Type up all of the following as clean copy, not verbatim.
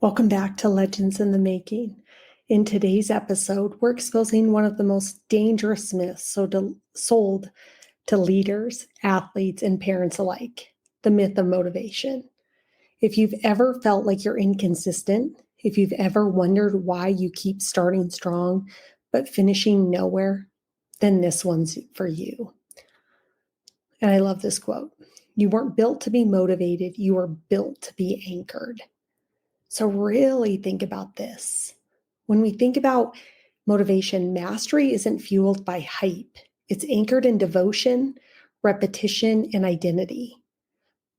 Welcome back to Legends in the Making. In today's episode, we're exposing one of the most dangerous myths sold to leaders, athletes, and parents alike, the myth of motivation. If you've ever felt like you're inconsistent, if you've ever wondered why you keep starting strong but finishing nowhere, then this one's for you. And I love this quote. You weren't built to be motivated, you were built to be anchored. So really think about this. When we think about motivation, mastery isn't fueled by hype. It's anchored in devotion, repetition, and identity.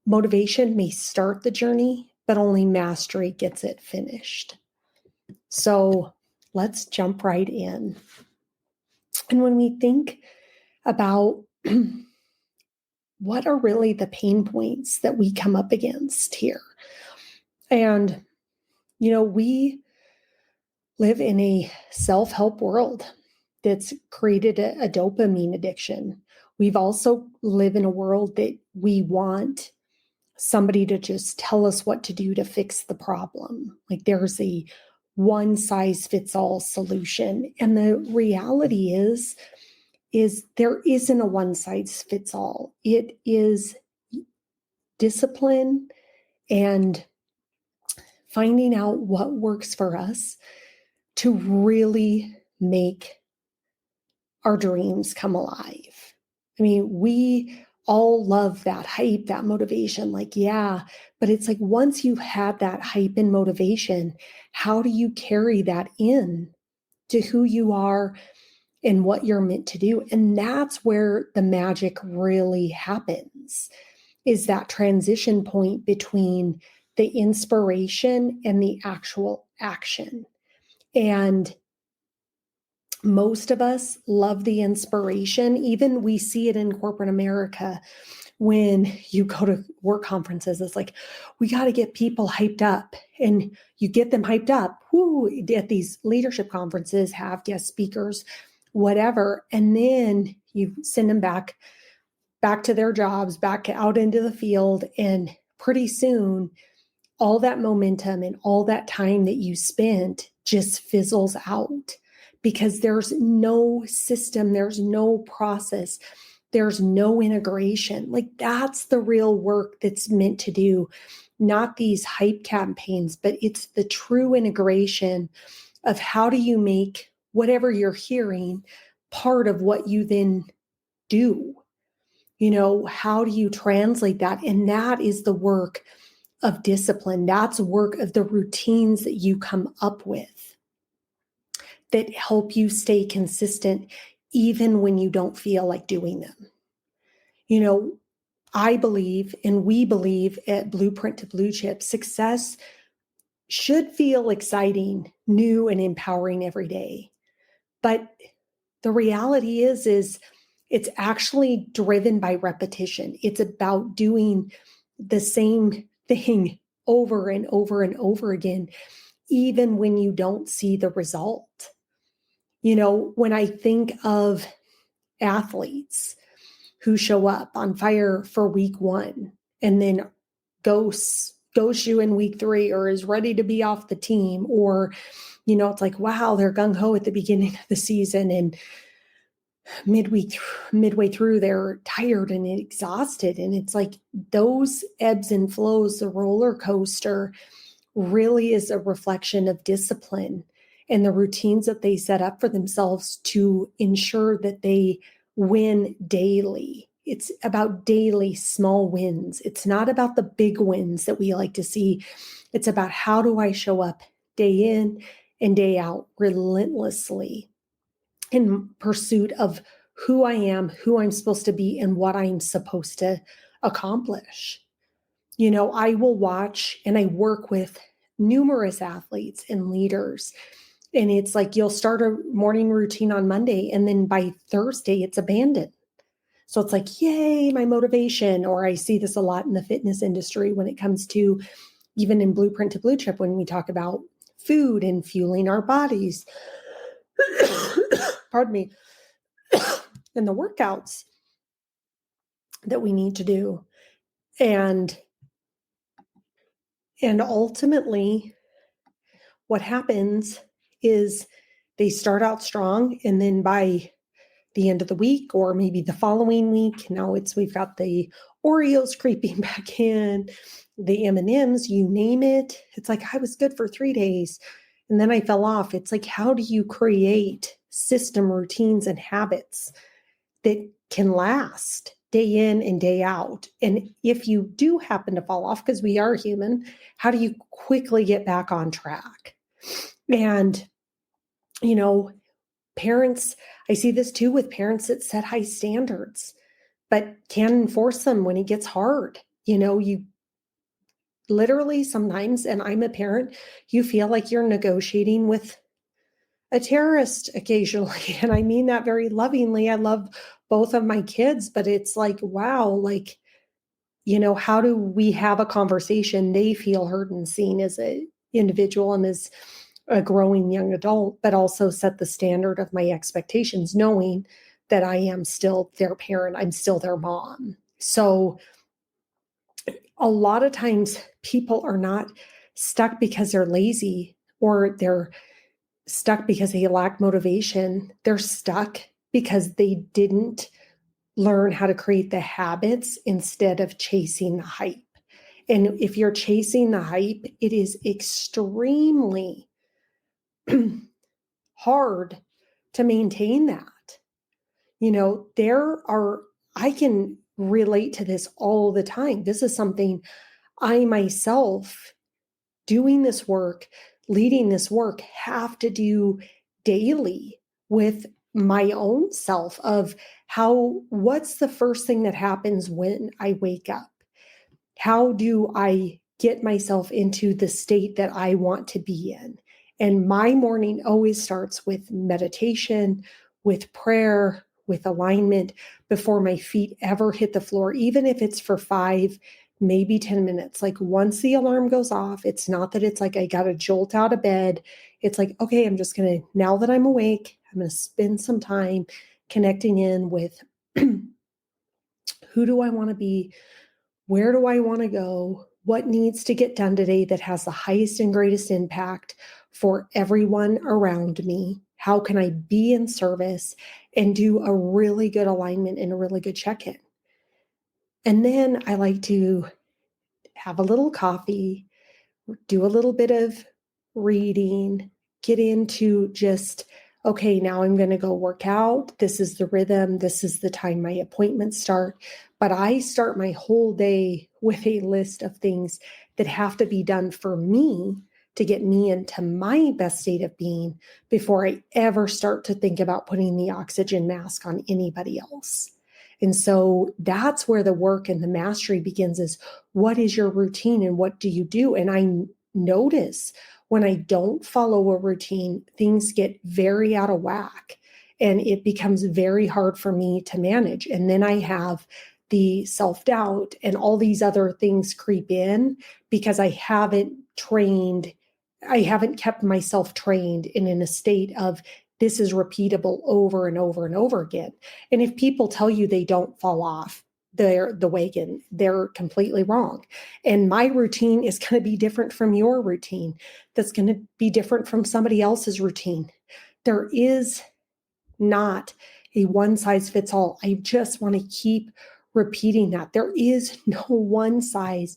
Motivation may start the journey, but only mastery gets it finished. So let's jump right in. And when we think about what are really the pain points that we come up against here, and we live in a self-help world that's created a dopamine addiction. We've also live in a world that we want somebody to just tell us what to do to fix the problem. Like there's a one size fits all solution. And the reality is there isn't a one size fits all. It is discipline and finding out what works for us to really make our dreams come alive. I mean, we all love that hype, that motivation, but it's like once you've had that hype and motivation, how do you carry that in to who you are and what you're meant to do? And that's where the magic really happens, is that transition point between the inspiration and the actual action. And most of us love the inspiration. Even we see it in corporate America when you go to work conferences. It's like, we got to get people hyped up, and you get them hyped up at these leadership conferences, have guest speakers, whatever. And then you send them back to their jobs, back out into the field. And pretty soon, all that momentum and all that time that you spent just fizzles out, because there's no system, there's no process, there's no integration. Like that's the real work that's meant to do, not these hype campaigns, but it's the true integration of how do you make whatever you're hearing part of what you then do. How do you translate that? And that is the work of discipline. That's work of the routines that you come up with that help you stay consistent even when you don't feel like doing them. I believe, and we believe at Blueprint to Blue Chip, success should feel exciting, new, and empowering every day. But the reality is it's actually driven by repetition. It's about doing the same thing over and over and over again, even when you don't see the result. When I think of athletes who show up on fire for week 1 and then goes you in week 3, or is ready to be off the team, or, it's like, wow, they're gung-ho at the beginning of the season, and midway through, they're tired and exhausted. And it's like those ebbs and flows, the roller coaster really is a reflection of discipline and the routines that they set up for themselves to ensure that they win daily. It's about daily small wins. It's not about the big wins that we like to see. It's about, how do I show up day in and day out relentlessly in pursuit of who I am, who I'm supposed to be, and what I'm supposed to accomplish. I will watch and I work with numerous athletes and leaders. And it's like, you'll start a morning routine on Monday, and then by Thursday, it's abandoned. So it's like, yay, my motivation. Or I see this a lot in the fitness industry when it comes to, even in Blueprint to Blue Chip, when we talk about food and fueling our bodies. Pardon me. And the workouts that we need to do. And ultimately, what happens is they start out strong, and then by the end of the week or maybe the following week, now we've got the Oreos creeping back in, the M&Ms, you name it. It's like, I was good for 3 days and then I fell off. It's like, how do you create system routines and habits that can last day in and day out? And if you do happen to fall off, because we are human, how do you quickly get back on track? And, parents, I see this too with parents that set high standards, but can't enforce them when it gets hard. You literally sometimes, and I'm a parent, you feel like you're negotiating with a terrorist occasionally. And I mean that very lovingly. I love both of my kids, but it's like, wow, like, how do we have a conversation? They feel heard and seen as an individual and as a growing young adult, but also set the standard of my expectations, knowing that I am still their parent. I'm still their mom. So a lot of times people are not stuck because they're lazy or they're stuck because they lack motivation. They're stuck because they didn't learn how to create the habits instead of chasing the hype. And if you're chasing the hype, it is extremely hard to maintain that. I can relate to this all the time. This is something I myself, doing this work, leading this work, have to do daily with my own self of what's the first thing that happens when I wake up? How do I get myself into the state that I want to be in? And my morning always starts with meditation, with prayer, with alignment before my feet ever hit the floor, even if it's for 5, maybe 10 minutes. Like once the alarm goes off, it's not that it's like I got to jolt out of bed. It's like, okay, I'm just going to, now that I'm awake, I'm going to spend some time connecting in with who do I want to be? Where do I want to go? What needs to get done today that has the highest and greatest impact for everyone around me? How can I be in service and do a really good alignment and a really good check-in? And then I like to have a little coffee, do a little bit of reading, get into just, okay, now I'm going to go work out. This is the rhythm. This is the time my appointments start. But I start my whole day with a list of things that have to be done for me to get me into my best state of being before I ever start to think about putting the oxygen mask on anybody else. And so that's where the work and the mastery begins, is what is your routine and what do you do? And I notice when I don't follow a routine, things get very out of whack and it becomes very hard for me to manage. And then I have the self-doubt and all these other things creep in because I haven't kept myself trained and in a state of this is repeatable over and over and over again. And if people tell you they don't fall off the wagon, they're completely wrong. And my routine is going to be different from your routine. That's going to be different from somebody else's routine. There is not a one size fits all. I just want to keep repeating that. There is no one size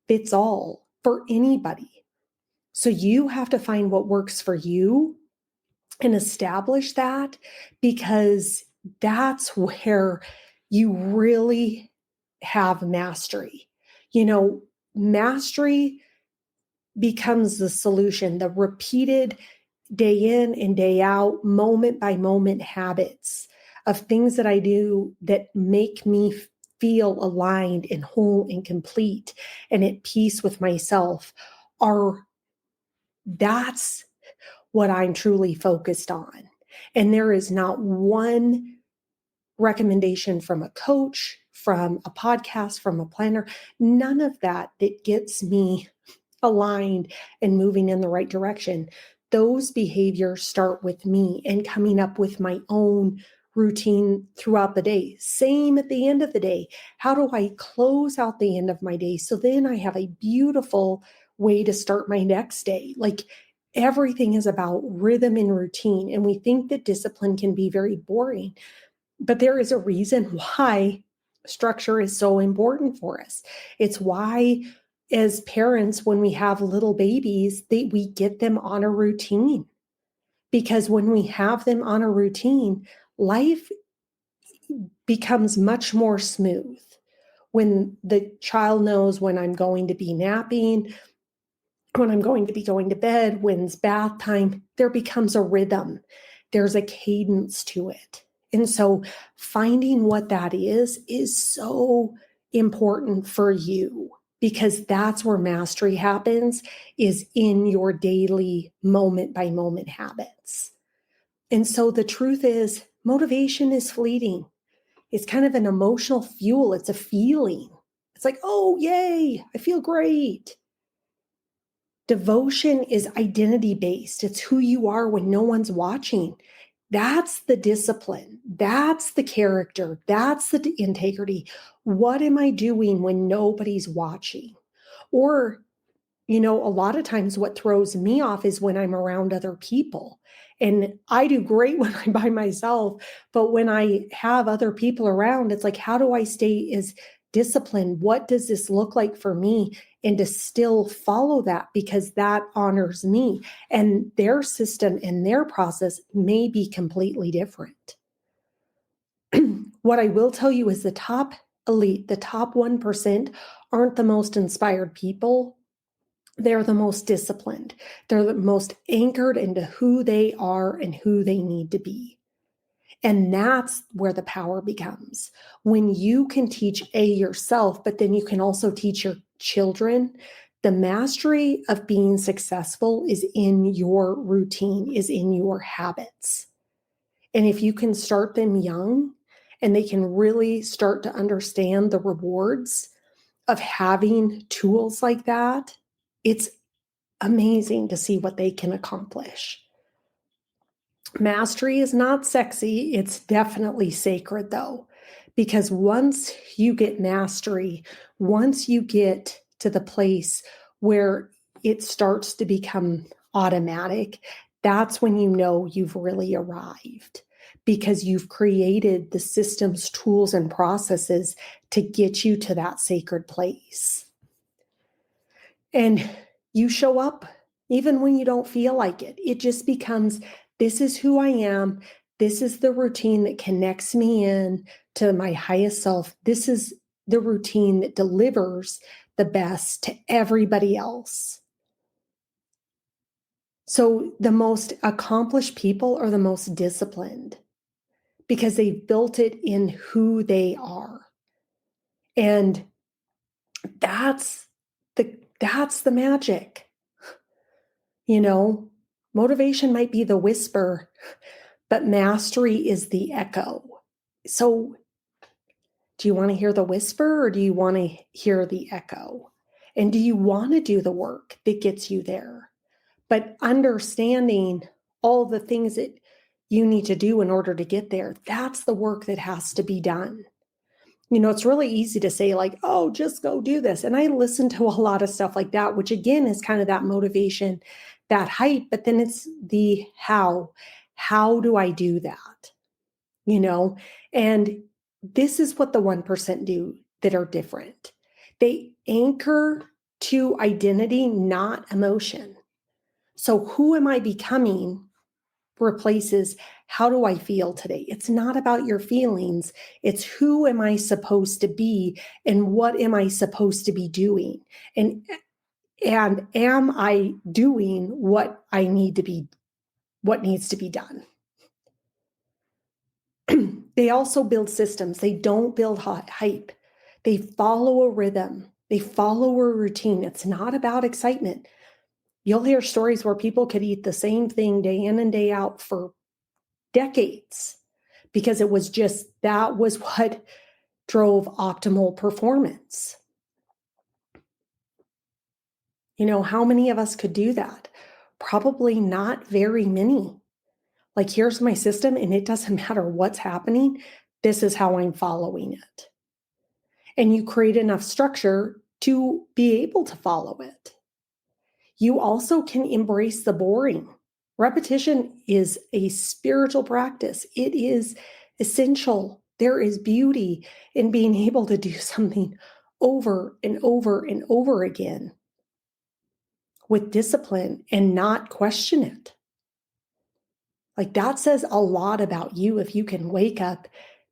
fits all for anybody. So you have to find what works for you and establish that, because that's where you really have mastery. Mastery becomes the solution, the repeated day in and day out, moment by moment habits of things that I do that make me feel aligned and whole and complete and at peace with myself that's what I'm truly focused on. And there is not one recommendation from a coach, from a podcast, from a planner, none of that gets me aligned and moving in the right direction. Those behaviors start with me and coming up with my own routine throughout the day. Same at the end of the day. How do I close out the end of my day so then I have a beautiful way to start my next day? Like, everything is about rhythm and routine. And we think that discipline can be very boring, but there is a reason why structure is so important for us. It's why, as parents, when we have little babies, we get them on a routine. Because when we have them on a routine, life becomes much more smooth. When the child knows when I'm going to be napping, when I'm going to be going to bed, when's bath time, there becomes a rhythm. There's a cadence to it. And so finding what that is so important for you, because that's where mastery happens, is in your daily moment by moment habits. And so the truth is, motivation is fleeting. It's kind of an emotional fuel. It's a feeling. It's like, oh, yay, I feel great. Devotion is identity based. It's who you are when no one's watching. That's the discipline. That's the character. That's the integrity. What am I doing when nobody's watching? Or, a lot of times what throws me off is when I'm around other people. And I do great when I'm by myself, but when I have other people around, it's like, how do I stay as disciplined? What does this look like for me? And to still follow that, because that honors me. And their system and their process may be completely different. What I will tell you is the top elite, the top 1% aren't the most inspired people. They're the most disciplined. They're the most anchored into who they are and who they need to be. And that's where the power becomes. When you can teach yourself, but then you can also teach your children. The mastery of being successful is in your routine, is in your habits. And if you can start them young and they can really start to understand the rewards of having tools like that, it's amazing to see what they can accomplish. Mastery is not sexy. It's definitely sacred, though, because once you get mastery, once you get to the place where it starts to become automatic, that's when you know you've really arrived, because you've created the systems, tools, and processes to get you to that sacred place. And you show up even when you don't feel like it. It just becomes, this is who I am. This is the routine that connects me in to my highest self. This is the routine that delivers the best to everybody else. So the most accomplished people are the most disciplined, because they've built it in who they are. And that's the magic. Motivation might be the whisper, but mastery is the echo. So do you want to hear the whisper, or do you want to hear the echo? And do you want to do the work that gets you there? But understanding all the things that you need to do in order to get there, that's the work that has to be done. It's really easy to say, like, oh, just go do this. And I listen to a lot of stuff like that, which again is kind of that motivation, that hype, but then it's the how. How do I do that? And this is what the 1% do that are different. They anchor to identity, not emotion. So who am I becoming replaces how do I feel today? It's not about your feelings. It's who am I supposed to be and what am I supposed to be doing? And am I doing what needs to be done? They also build systems. They don't build hype. They follow a rhythm. They follow a routine. It's not about excitement. You'll hear stories where people could eat the same thing day in and day out for decades, because it was just, that was what drove optimal performance. How many of us could do that? Probably not very many. Like, here's my system and it doesn't matter what's happening. This is how I'm following it. And you create enough structure to be able to follow it. You also can embrace the boring. Repetition is a spiritual practice. It is essential. There is beauty in being able to do something over and over and over again with discipline and not question it. Like, that says a lot about you if you can wake up,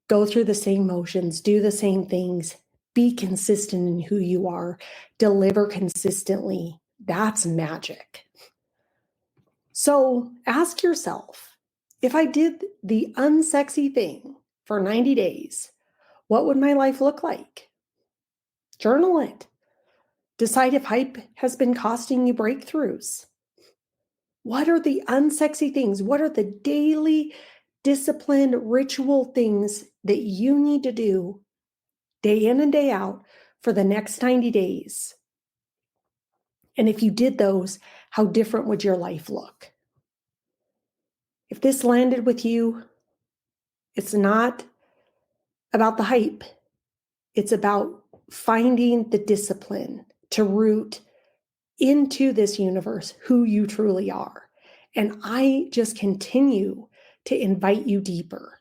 go through the same motions, do the same things, be consistent in who you are, deliver consistently. That's magic. So ask yourself, if I did the unsexy thing for 90 days, what would my life look like? Journal it. Decide if hype has been costing you breakthroughs. What are the unsexy things? What are the daily disciplined ritual things that you need to do day in and day out for the next 90 days? And if you did those, how different would your life look? If this landed with you, it's not about the hype. It's about finding the discipline to root into this universe who you truly are. And I just continue to invite you deeper.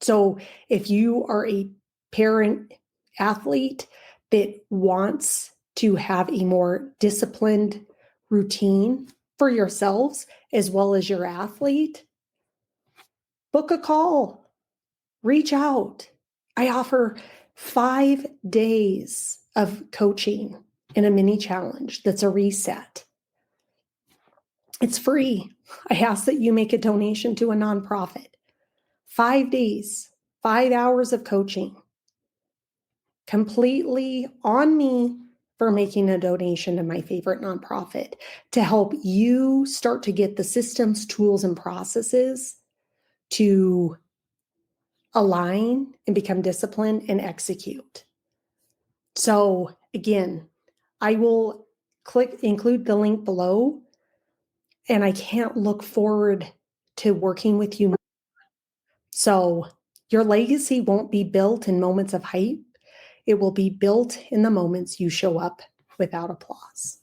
So if you are a parent athlete that wants to have a more disciplined routine for yourselves as well as your athlete, book a call, reach out. I offer 5 days of coaching in a mini challenge that's a reset. It's free. I ask that you make a donation to a nonprofit. 5 days, 5 hours of coaching, completely on me for making a donation to my favorite nonprofit to help you start to get the systems, tools, and processes to align and become disciplined and execute. So again, I will include the link below, and I can't look forward to working with you. So your legacy won't be built in moments of hype. It will be built in the moments you show up without applause.